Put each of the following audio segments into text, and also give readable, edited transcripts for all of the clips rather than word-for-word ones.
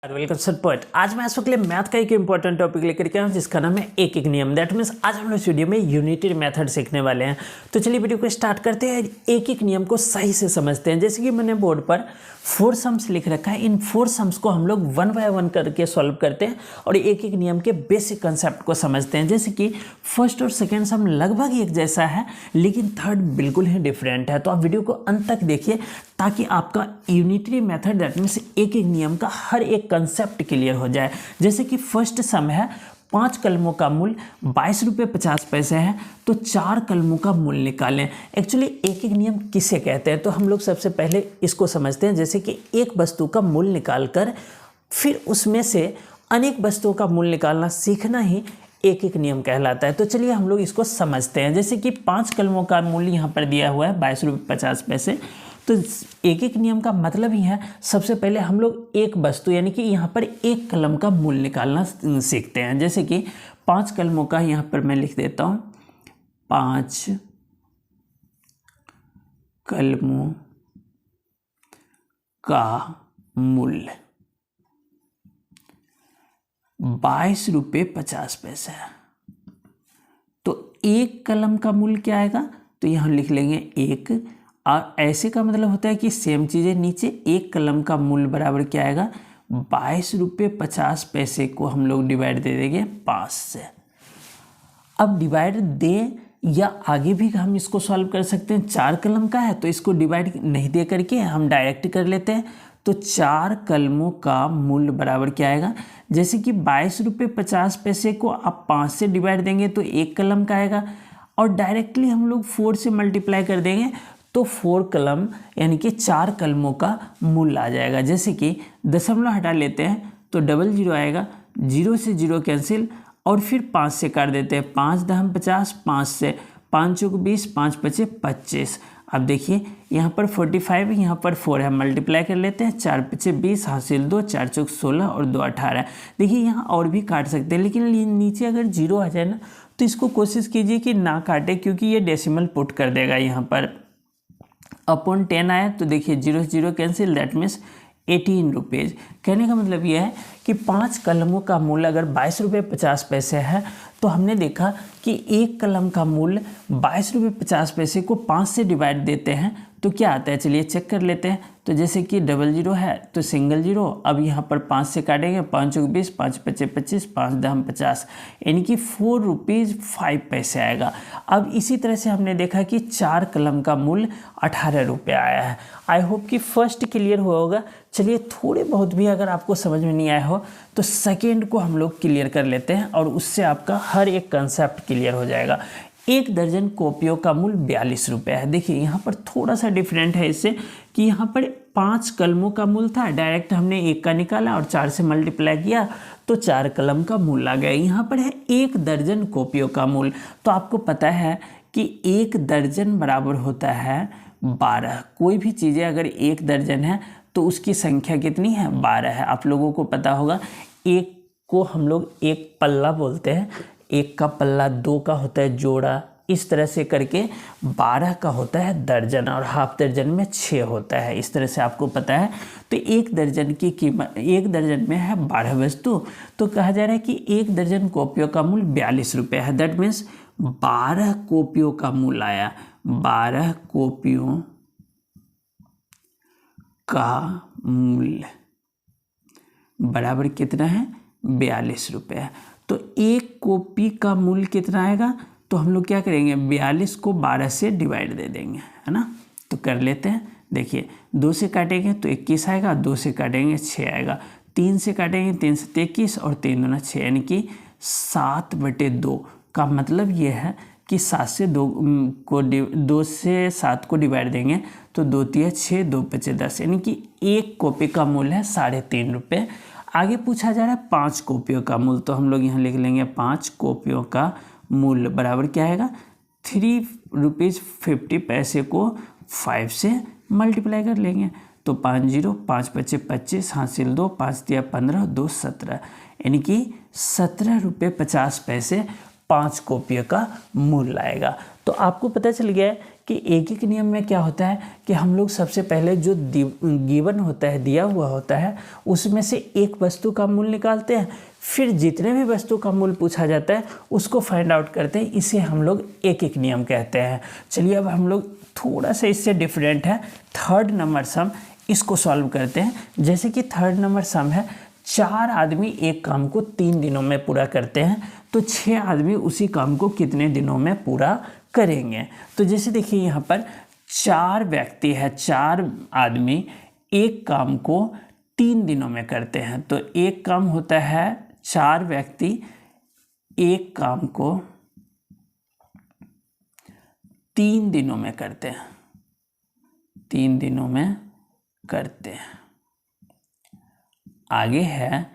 Welcome sir point. आज मैं आपके लिए मैथ का एक इंपॉर्टेंट टॉपिक लेकर के आया हूं जिसका नाम है एक एक नियम। दैट मीन्स आज हम लोग इस वीडियो में यूनिटरी मेथड सीखने वाले हैं। तो चलिए वीडियो को स्टार्ट करते हैं, एक एक नियम को सही से समझते हैं। जैसे कि मैंने बोर्ड पर 4 सम्स लिख रखा है, इन 4 सम्स को हम लोग 1 बाय 1 करके सॉल्व करते हैं और एक एक नियम के बेसिक कंसेप्ट को समझते हैं। जैसे कि फर्स्ट और सेकेंड सम लगभग एक जैसा है लेकिन थर्ड बिल्कुल ही डिफरेंट है। तो आप वीडियो को अंत तक देखिए ताकि आपका यूनिटरी मेथड दैट मीन्स एक एक नियम का हर एक कंसेप्ट क्लियर हो जाए। जैसे कि फर्स्ट सम है 5 कलमों का मूल्य 22 रुपये 50 पैसे है, तो 4 कलमों का मूल्य निकालें। एक्चुअली एक एक नियम किसे कहते हैं तो हम लोग सबसे पहले इसको समझते हैं। जैसे कि एक वस्तु का मूल्य निकालकर फिर उसमें से अनेक वस्तुओं का मूल्य निकालना सीखना ही एक एक नियम कहलाता है। तो चलिए हम लोग इसको समझते हैं। जैसे कि 5 कलमों का मूल्य यहाँ पर दिया हुआ है 22 रुपये 50 पैसे। तो एक एक नियम का मतलब ही है सबसे पहले हम लोग एक वस्तु यानी कि यहाँ पर एक कलम का मूल्य निकालना सीखते हैं। जैसे कि 5 कलमों का यहाँ पर मैं लिख देता हूँ 5 कलमों का मूल्य 22 रुपये 50 पैसे है। तो एक कलम का मूल्य क्या आएगा तो यहाँ लिख लेंगे एक, और ऐसे का मतलब होता है कि सेम चीज़ें नीचे एक कलम का मूल्य बराबर क्या आएगा 22 रुपये 50 पैसे को हम लोग डिवाइड दे देंगे 5 से। अब डिवाइड दें या आगे भी हम इसको सॉल्व कर सकते हैं। 4 कलम का है तो इसको डिवाइड नहीं दे करके हम डायरेक्ट कर लेते हैं। तो 4 कलमों का मूल्य बराबर क्या आएगा, जैसे कि 22 रुपये 50 पैसे को आप 5 से डिवाइड देंगे तो एक कलम का आएगा, और डायरेक्टली हम लोग 4 से मल्टीप्लाई कर देंगे तो 4 कलम यानी कि 4 कलमों का मूल्य आ जाएगा। जैसे कि दशमलव हटा लेते हैं तो 00 आएगा, 0 से 0 कैंसिल और फिर 5 से काट देते हैं। 5 दहम 50, 5 से 5 चौक 20, 5 पचे 25। अब देखिए यहाँ पर 45 यहाँ पर 4 है, मल्टीप्लाई कर लेते हैं। 4 पचे 20 हासिल 2, 4 चौक 16 और 2 18। देखिए यहाँ और भी काट सकते हैं लेकिन नीचे अगर 0 आ जाए ना तो इसको कोशिश कीजिए कि ना काटे, क्योंकि ये डेसिमल पुट कर देगा। यहाँ पर अपॉन 10 आया तो देखिए 0 से 0 कैंसिल, दैट मीन्स 18 रुपीज़। कहने का मतलब यह है कि 5 कलमों का मूल्य अगर 22 रुपये 50 पैसे है तो हमने देखा कि एक कलम का मूल्य 22 रुपये 50 पैसे को 5 से डिवाइड देते हैं तो क्या आता है, चलिए चेक कर लेते हैं। तो जैसे कि 00 है तो सिंगल 0, अब यहाँ पर 5 से काटेंगे, 5 चौक 20, 5 पचे 25, 5 दहम 50, यानी कि 4 रुपीज़ 5 पैसे आएगा। अब इसी तरह से हमने देखा कि 4 कलम का मूल्य 18 रुपये आया है। आई होप कि फर्स्ट क्लियर हुआ होगा। चलिए थोड़े बहुत भी अगर आपको समझ में नहीं आया हो तो सेकेंड को हम लोग क्लियर कर लेते हैं और उससे आपका हर एक कंसेप्ट क्लियर हो जाएगा। 1 दर्जन कॉपियों का मूल्य 42 रुपये है। देखिए यहाँ पर थोड़ा सा डिफरेंट है इससे कि यहाँ पर 5 कलमों का मूल्य था, डायरेक्ट हमने 1 का निकाला और 4 से मल्टीप्लाई किया तो 4 कलम का मूल्य आ गया। यहाँ पर है 1 दर्जन कॉपियों का मूल्य। तो आपको पता है कि 1 दर्जन बराबर होता है 12। कोई भी चीज़ें अगर 1 दर्जन है तो उसकी संख्या कितनी है 12 है। आप लोगों को पता होगा एक को हम लोग एक पल्ला बोलते हैं, एक का पल्ला 2 का होता है जोड़ा, इस तरह से करके 12 का होता है दर्जन और हाफ दर्जन में 6 होता है। इस तरह से आपको पता है। तो 1 दर्जन की कीमत, 1 दर्जन में है 12 वस्तु, तो कहा जा रहा है कि 1 दर्जन कॉपियों का मूल्य 42 रुपये है। दैट मीन्स 12 कॉपियों का मूल्य आया। 12 कॉपियों का मूल्य बराबर कितना है 42 रुपये। तो एक कॉपी का मूल्य कितना आएगा तो हम लोग क्या करेंगे 42 को 12 से डिवाइड दे देंगे, है ना। तो कर लेते हैं। देखिए 2 से काटेंगे तो 21 आएगा, 2 से काटेंगे 6 आएगा, 3 से काटेंगे 3 से 21 और 3 दूना 6, यानी कि 7/2 का मतलब ये है कि 7 से 2 को 2 से 7 को डिवाइड देंगे तो 2 तिया 6, 2 पचे 10, यानी कि एक कॉपी का मूल्य है 3.5 रुपये। आगे पूछा जा रहा है 5 कॉपियों का मूल्य, तो हम लोग यहाँ लिख लेंगे 5 कॉपियों का मूल्य बराबर क्या आएगा 3 रुपीज़ 50 पैसे को 5 से मल्टीप्लाई कर लेंगे तो 5 0, 5 पचे 25 हासिल 2, 5 तिया 15, 2 17, यानी कि 17 रुपये 50 पैसे 5 कॉपियों का मूल्य आएगा। तो आपको पता चल गया है कि एक एक नियम में क्या होता है कि हम लोग सबसे पहले जो गिवन होता है, दिया हुआ होता है, उसमें से एक वस्तु का मूल निकालते हैं, फिर जितने भी वस्तु का मूल पूछा जाता है उसको फाइंड आउट करते हैं। इसे हम लोग एक एक नियम कहते हैं। चलिए अब हम लोग थोड़ा सा इससे डिफरेंट है, थर्ड नंबर सम, इसको सॉल्व करते हैं। जैसे कि थर्ड नंबर सम है, 4 आदमी एक काम को 3 दिनों में पूरा करते हैं, तो 6 आदमी उसी काम को कितने दिनों में पूरा करेंगे। तो जैसे देखिए यहाँ पर 4 व्यक्ति है, 4 आदमी एक काम को 3 दिनों में करते हैं। तो एक काम होता है 4 व्यक्ति एक काम को 3 दिनों में करते हैं, 3 दिनों में करते हैं। आगे है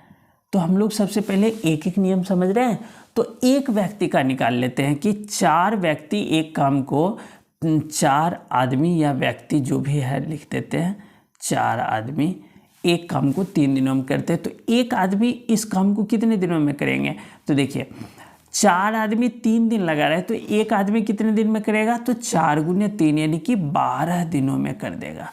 तो हम लोग सबसे पहले एक एक नियम समझ रहे हैं, तो एक व्यक्ति का निकाल लेते हैं कि 4 व्यक्ति एक काम को, 4 आदमी या व्यक्ति जो भी है लिख देते हैं, 4 आदमी एक काम को 3 दिनों में करते हैं। तो एक आदमी इस काम को कितने दिनों में करेंगे, तो देखिए 4 आदमी 3 दिन लगा रहे हैं, तो एक आदमी कितने दिन में करेगा, तो 4 गुने 3 यानी कि 12 दिनों में कर देगा।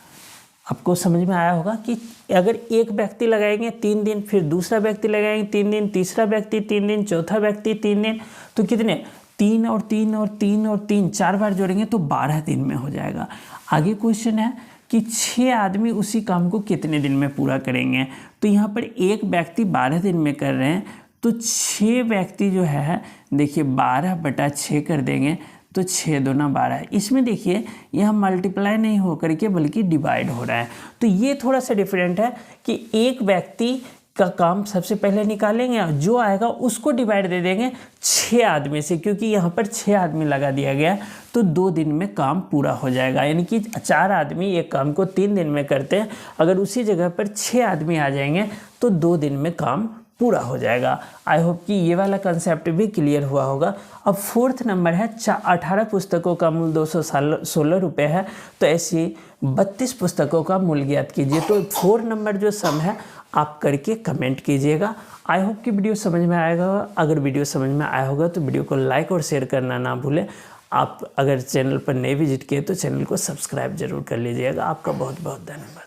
आपको समझ में आया होगा कि अगर एक व्यक्ति लगाएंगे 3 दिन, फिर दूसरा व्यक्ति लगाएंगे 3 दिन, तीसरा व्यक्ति 3 दिन, चौथा व्यक्ति 3 दिन, तो कितने 3 और 3 और 3 और 3 4 बार जोड़ेंगे तो 12 दिन में हो जाएगा। आगे क्वेश्चन है कि 6 आदमी उसी काम को कितने दिन में पूरा करेंगे। तो यहाँ पर एक व्यक्ति 12 दिन में कर रहे हैं, तो 6 व्यक्ति जो है देखिए 12/6 कर देंगे, तो 6 दूना 12। इसमें देखिए यहाँ मल्टीप्लाई नहीं हो करके बल्कि डिवाइड हो रहा है। तो ये थोड़ा सा डिफरेंट है कि एक व्यक्ति का काम सबसे पहले निकालेंगे और जो आएगा उसको डिवाइड दे देंगे 6 आदमी से, क्योंकि यहाँ पर 6 आदमी लगा दिया गया, तो 2 दिन में काम पूरा हो जाएगा। यानी कि 4 आदमी एक काम को 3 दिन में करते हैं, अगर उसी जगह पर 6 आदमी आ जाएंगे तो 2 दिन में काम पूरा हो जाएगा। आई होप कि ये वाला कंसेप्ट भी क्लियर हुआ होगा। अब फोर्थ नंबर है 18 पुस्तकों का मूल 216 रुपये है, तो ऐसी 32 पुस्तकों का मूल ज्ञात कीजिए। तो 4 नंबर जो सम है आप करके कमेंट कीजिएगा। आई होप कि वीडियो समझ में आएगा। अगर वीडियो समझ में आया होगा तो वीडियो को लाइक और शेयर करना ना भूलें। आप अगर चैनल पर नए विजिट किए तो चैनल को सब्सक्राइब जरूर कर लीजिएगा। आपका बहुत बहुत धन्यवाद।